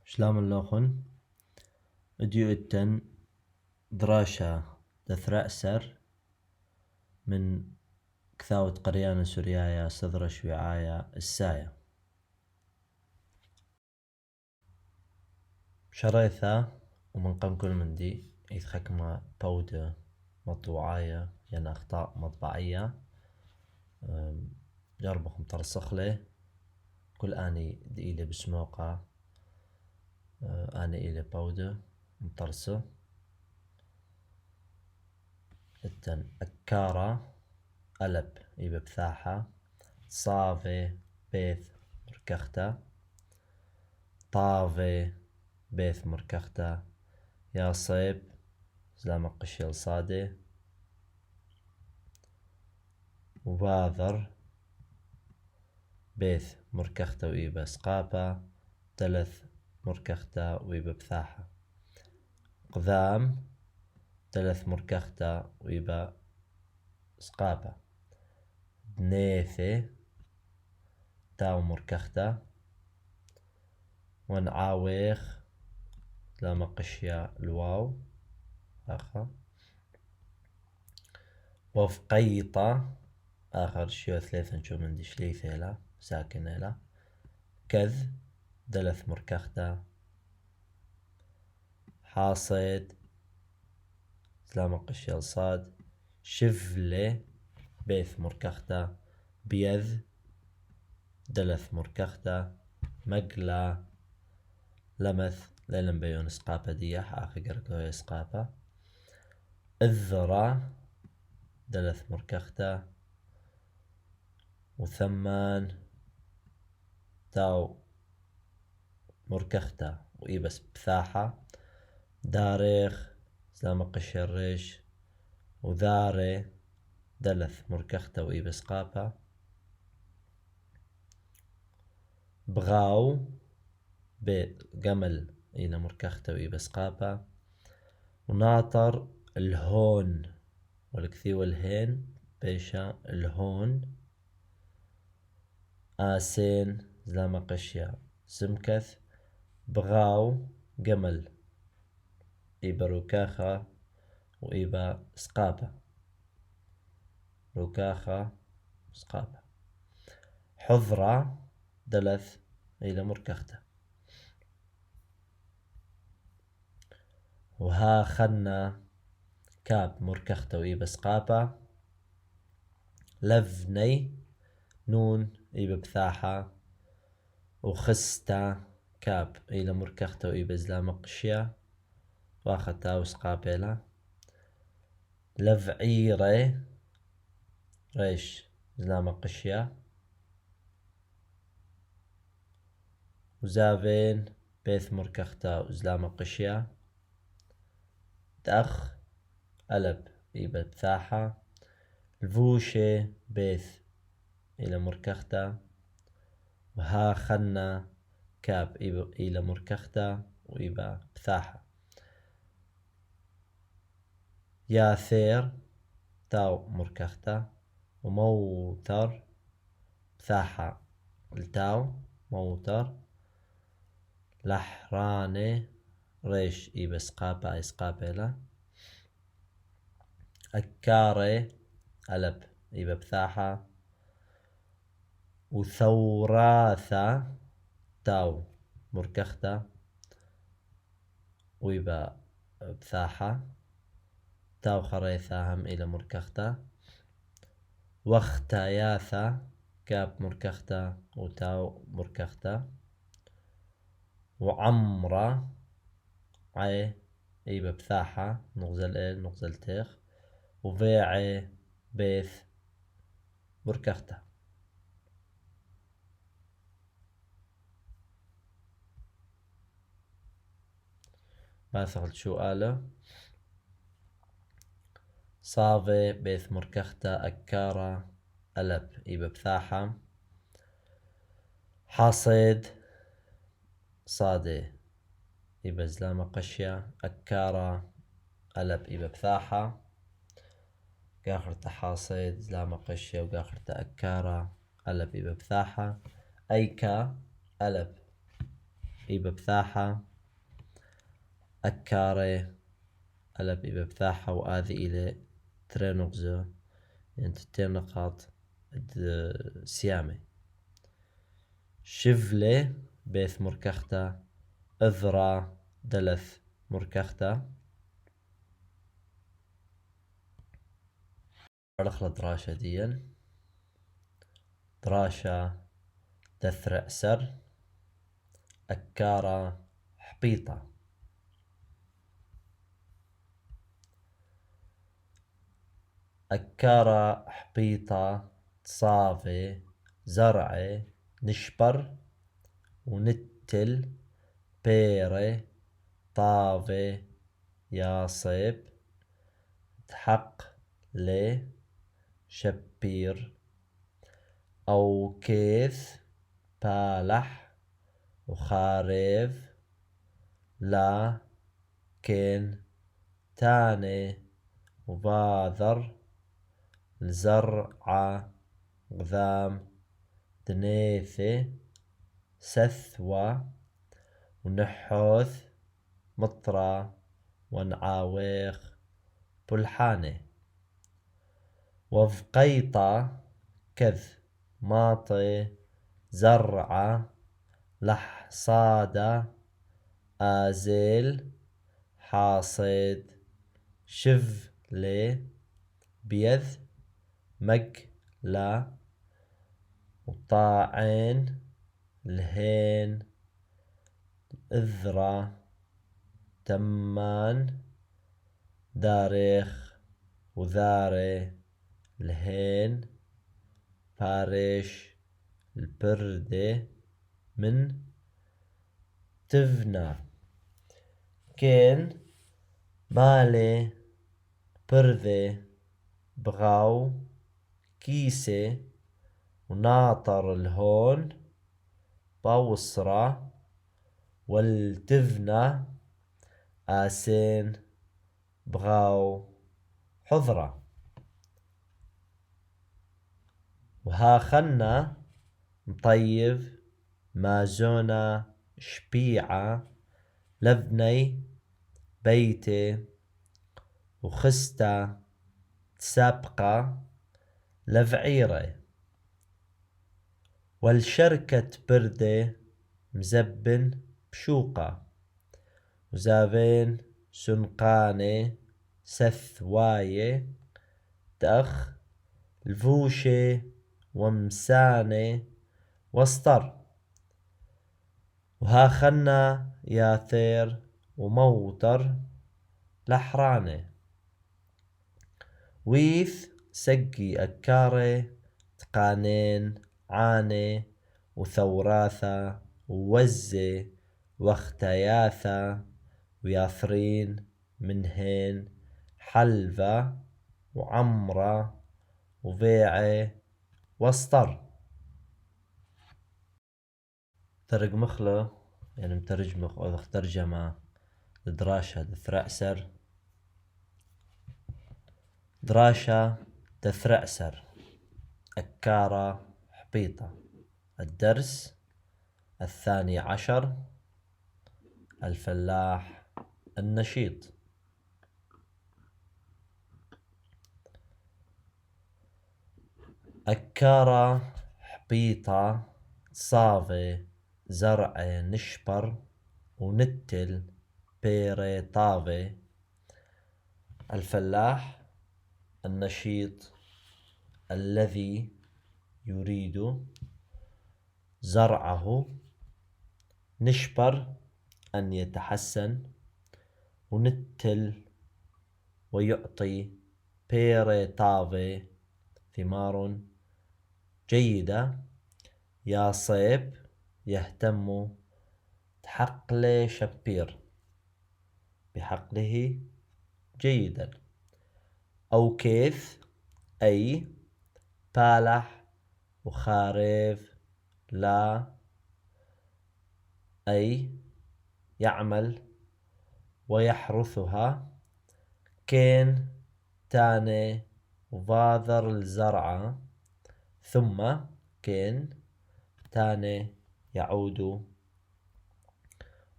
Shlamanlochen اديوتن دراشة دثرأسر من كثاوة قريانا سوريايا صدرش وعايا السايا شريثة ومن قم كل من دي يتحكم بودة مطبوعية يعني أخطاء مطبعية جربكم ترسخ كل آني دقيلة بسموقة آني إلى بودة مترسة التن أكارة ألب إيبا بثاحة صافي بيث مركختا طافي بيث مركختا يا صيب زلام قشيل صادي وباذر بيث مركختا وإيبا سقابة تلث مركختا وإيبا بثاحة قذام تلث مركختا وإيبا سقابة دنيثي تاو مركختا ونعاويخ لما قشيا الواو آخر وفقيطة آخر شيو ثلاثة نشو من دي شليثيلا ساكنيلا كذ دلث مركختا حاصد لما قشيا الصاد شفلي بيث مركختا بيذ دلث مركختا مقلا لمث ليلن بيون سقابة دياح آخر قرقوية سقابة الذرة دلث مركختا وثمان تاو مركختا وإيبس بثاحة داريخ سلام قشرش وذاري دلث مركختا وإيبس قابة بغاو بقمل إلى مركختا وإيبس قابة وناطر الهون والكثي والهين بيشا الهون آسين زلام قشيا سمكث بغاو قمل إيبا ركاخة وإيبا سقابة ركاخة سقابة حضرة دلث إلى مركخته وها خنا كاب مركخته وإيبا سقابة لفني نون إيبا بثاحة وخستا كاب إلى مركخته وإيبا زلام قشيا واختا وسقابيلا لفعيري ريش زلام قشيا وزافين بيث مركختا وزلام قشيا تأخ ألب إيبا بثاحة الفوشي بيث إلى مركختا وها خنا كاب إلى مركختا وإيبا بثاحة ياثير تاو مركختا وموتر بثاحة التاو موتر لحراني ريش إيبا سقابة إسقابيلا أكاري ألب إيبا بثاحة وثوراثة تاو مركختا ويبا بثاحة تاو خريثة هم إلى مركختا واختياثة كاب مركختا وتاو مركختا وعمرة عي إيبا بثاحة نغزل إل نغزل تيخ وفيعي بيث مركختا باثغل شو آله صافي بيث مركختا أكارة ألب إيبا بثاحة حاصد صادي إيبا زلامة قشيا أكارة ألب إيبا بثاحة قاخرتا حاصد زلامة قشيا وقاخرتا أكارة ألب إيبا بثاحة أيكا ألب إيبا بثاحة أكاري ألب إيبا بثاحة وآذي إلى ترينوغزو يعني تتين نقاط سيامي شفلي بيث مركختا إذرا دلث مركختا رخلة دراشة ديا دراشة دثر أسر أكارة حبيطة أكارة حبيطة تصافي زرعي نشبر ونتل بيري طافي ياصيب تحق لي شبير أو كيث بالح وخاريف لا كين تاني وباذر الزرعة غذام دنيثي سثوى ونحوث مطرى ونعاويخ بلحاني وفقيطة كذ ماطي زرعة لحصادة آزيل حاصد شفلي بيذ مج لا وطاعين الهين إذرة تمان داريخ وذاري الهين باريش البردة من تفنى كين مالي بردة بغاو كيسة وناطر الهون باوصرة والتفنى آسين بغاو حضرة وها خنا مطيب مازونا شبيعة لبني بيتي وخستا تسابقة لفعيرة والشركة بردة مزبن بشوقة وزابين سنقاني سثواية تأخ الفوشة ومساني وسطر وها خنا ياثير وموتر لحراني ويث سقي أكاري تقانين عاني وثوراثة ووزي واختياثة وياثرين منهن حلفة وعمرة وبيعي وسطر ترق مخله يعني مترجمخ أو ترجمة دراشة دثرأسر دراشة دثرأسر أكارة حبيطة الدرس 12 الفلاح النشيط أكارة حبيطة صافي زرع نشبر ونتل بيري طافي الفلاح النشيط الذي يريد زرعه نشبر أن يتحسن ونتل ويعطي بيري طافي ثمار جيدة يا صيب يهتم تحقل شبير بحقله جيدا أو كيف أي بالح وخارف لا أي يعمل ويحرثها كين تاني وباذر الزرعة ثم كين تاني يعود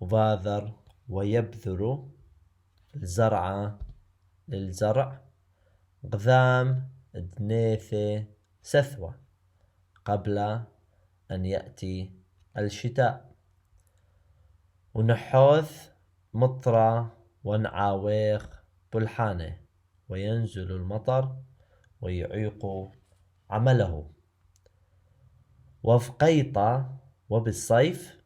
وباذر ويبذر الزرع للزرع غذام دنيثة سثوة قبل أن يأتي الشتاء ونحوث مطرة ونعاويخ بلحانه وينزل المطر ويعيق عمله وفقيطة وبالصيف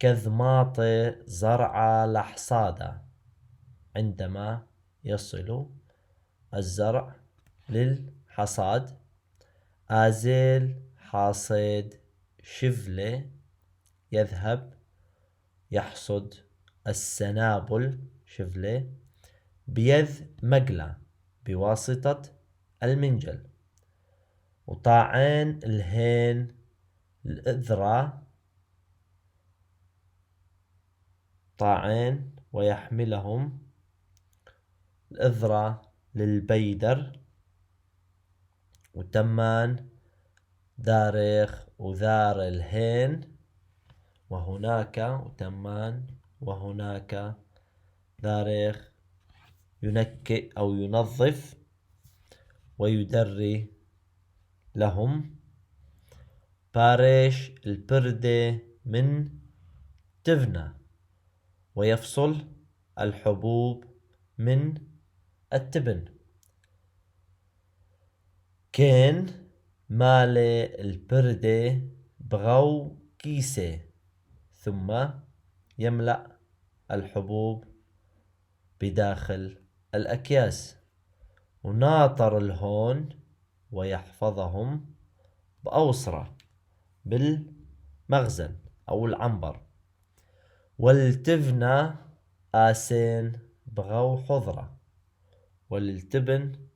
كذماط زرع لحصادة عندما يصل الزرع للحصاد آزيل حاصد شفلة يذهب يحصد السنابل شفلة بيذ مقلة بواسطة المنجل وطاعين الهين الإذرة طاعين ويحملهم الإذرة للبيدر وتمان داريخ وذار الهين وهناك وتمان وهناك داريخ ينكئ أو ينظف ويدري لهم باريش البردة من تفنى ويفصل الحبوب من التبن كان مالي البردة بغو كيسة ثم يملأ الحبوب بداخل الأكياس وناطر الهون ويحفظهم بأوصرة بالمخزن أو العنبر والتفنى آسين بغو حضرة والتبن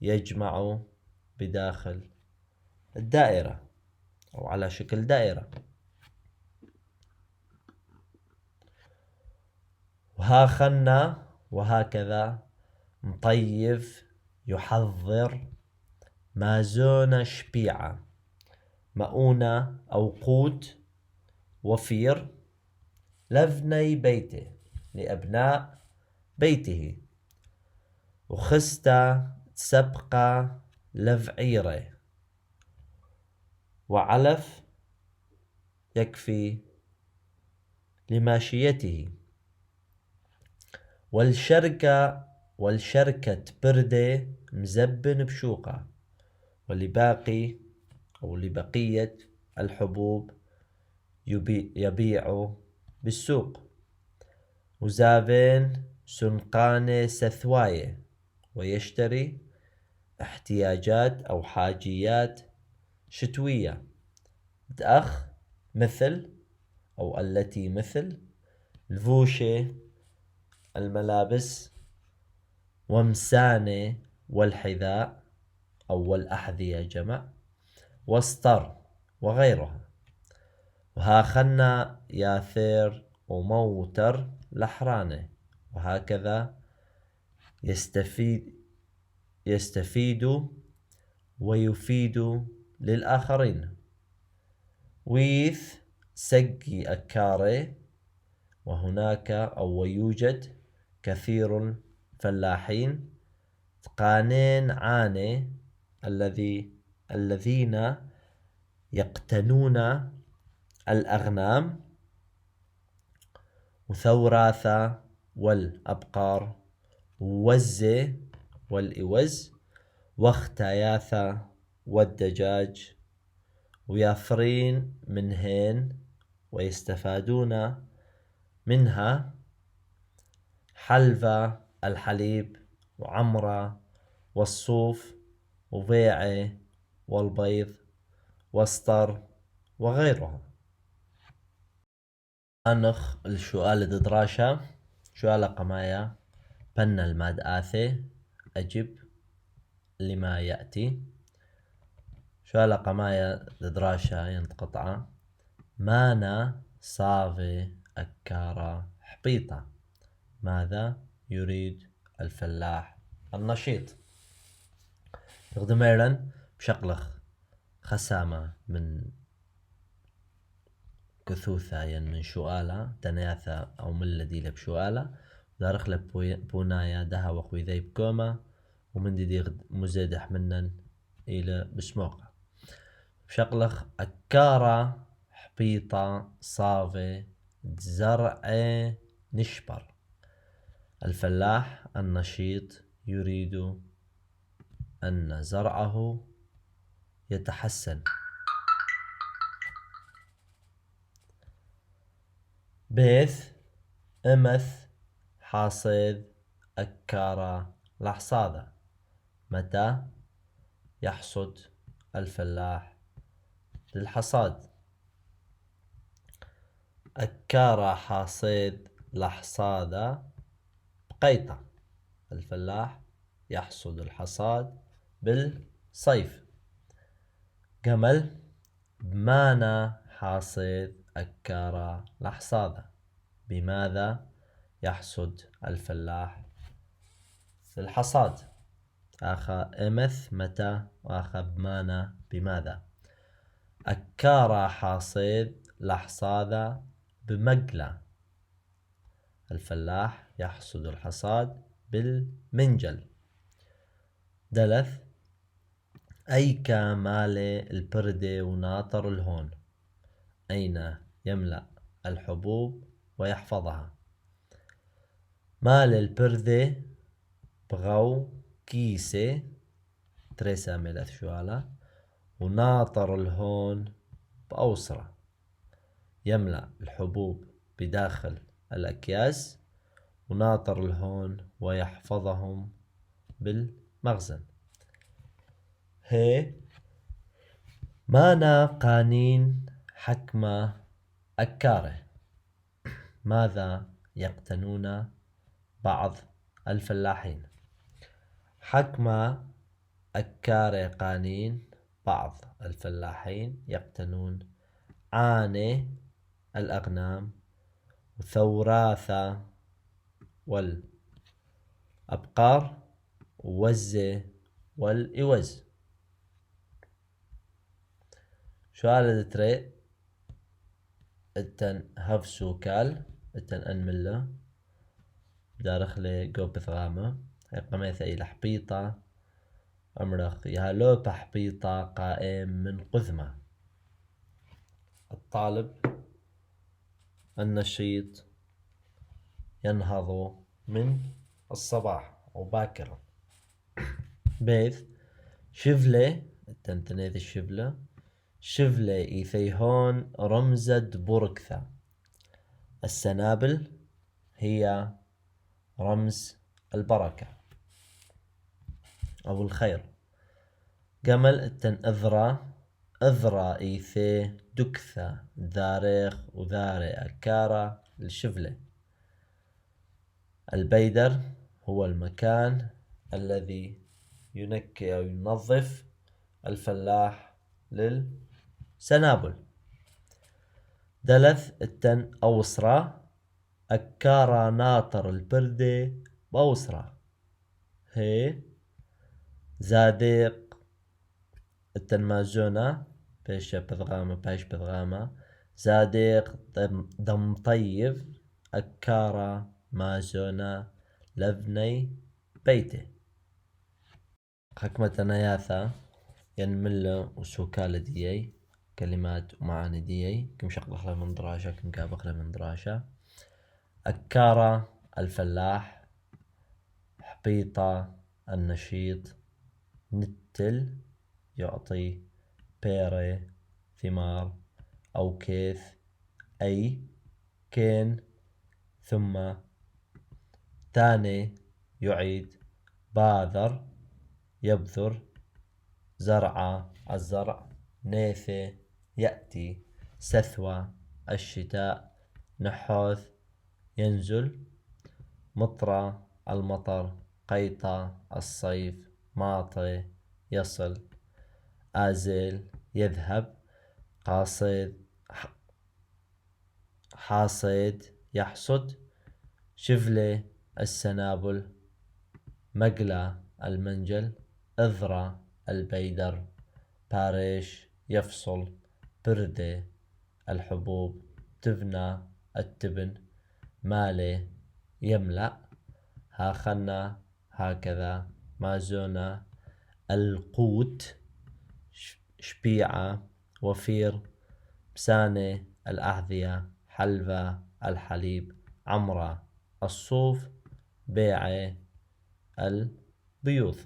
يجمع بداخل الدائرة أو على شكل دائرة وهاخنا وهكذا مطيف يحضر مازونة شبيعة مؤونة أو قوت وفير لبني بيته لأبناء بيته وخستا سبقة لفعيره وعلف يكفي لماشيته والشركة بردة مزبن بشوقة ولبقية الحبوب يبيع بالسوق وزابين سنقانة سثواية ويشتري احتياجات أو حاجيات شتوية دأخ مثل أو التي مثل الفوشة الملابس ومسانة والحذاء أو الأحذية جمع وستر وغيرها وهاخنا ياثير وموتر لحرانه وهكذا يستفيد ويفيد للآخرين ويث سقي أكاري وهناك أو ويوجد كثير فلاحين قانين عاني الذين يقتنون الأغنام وثوراثة والأبقار ووزة والإوز واختياثة والدجاج ويافرين منهن ويستفادون منها حلفة الحليب وعمرة والصوف وبيعة والبيض وستر وغيرها. أنخ السؤال ددراشة سؤال قمايا بن الماد آثي أجب لما يأتي سؤال قمايا ددراشة ينتقطع مانا صافي أكارا حبيطة ماذا يريد الفلاح النشيط يخدم بشقلخ خسامة من كثوثة من شؤالة تناثة أو ملدي بشؤالة دارخ بونايا دها وقوي ذي بكومة ومن دي مزيدح منن إلى بسموقة بشغلخ أكارة حبيطة صافي زرع نشبر. الفلاح النشيط يريد أن زرعه يتحسن. بيث أمث حاصد أكارة لحصادة. متى يحصد الفلاح للحصاد؟ أكارة حاصد لحصادة بقيطة. الفلاح يحصد الحصاد بالصيف. جمل بمانا حاصد أكارة لحصادة. بماذا يحصد الفلاح للحصاد؟ آخا إمث متى وآخا بمانا بماذا. أكارة حاصد لحصادة بمقلة. الفلاح يحصد الحصاد بالمنجل. دلث أيكا مالي البردة وناطر الهون. أين يملأ الحبوب ويحفظها. مال البردة بغو كيسة تريسا ملث شوالا وناطر الهون بأوسرة يملأ الحبوب بداخل الأكياس وناطر الهون ويحفظهم بالمخزن. هي مانا قانين حكمة أكاره. ماذا يقتنون بعض الفلاحين؟ حكمة أكاره قانين بعض الفلاحين يقتنون عاني الأغنام وثوراثة والأبقار ووزة والإوز. شوال تري التن هفسو كال التن أنملة دارخلي قوب ثغامة قميثة إلى حبيطة أمرخ يهالو بحبيطة قائم من قذمة. الطالب النشيط ينهض من الصباح وباكرا. بيث شفلة التنتنيث الشفلة شفلة إيثيهون رمزة بركثة. السنابل هي رمز البركة أو الخير. جمل التن أذرى إيثي دكثة ذاريخ وذاري أكارة الشفلة. البيدر هو المكان الذي ينكي أو ينظف الفلاح للسنابل. دلث التن أوسرة أكارة ناطر البردة بأوسرة. هي زاديق التن مازونة بيش بذغامة بايش بذغامة زاديق دم طيب أكارة مازونة لبني بيته. حكمة نياثة ينمل وسوكالة ديي كلمات ومعاني ديي كم شقلخ من دراشة كم كابخ من دراشة. أكارة الفلاح حبيطة النشيط نتل يعطي بيري ثمار أو كيث أي كين ثم تاني يعيد باذر يبذر زرع الزرع نيثة يأتي سثوى الشتاء نحوث ينزل مطرة المطر قيطة الصيف ماطي يصل آزل يذهب قاصد حاصد يحصد شفلة السنابل مقلى المنجل أذرى البيدر باريش يفصل بردة الحبوب تبنى التبن، مالي يملأ، هاخنا هكذا، مازونا القوت، شبيعة وفير، بسانة الأحذية، حلبة الحليب، عمرة الصوف، بيعة البيوض.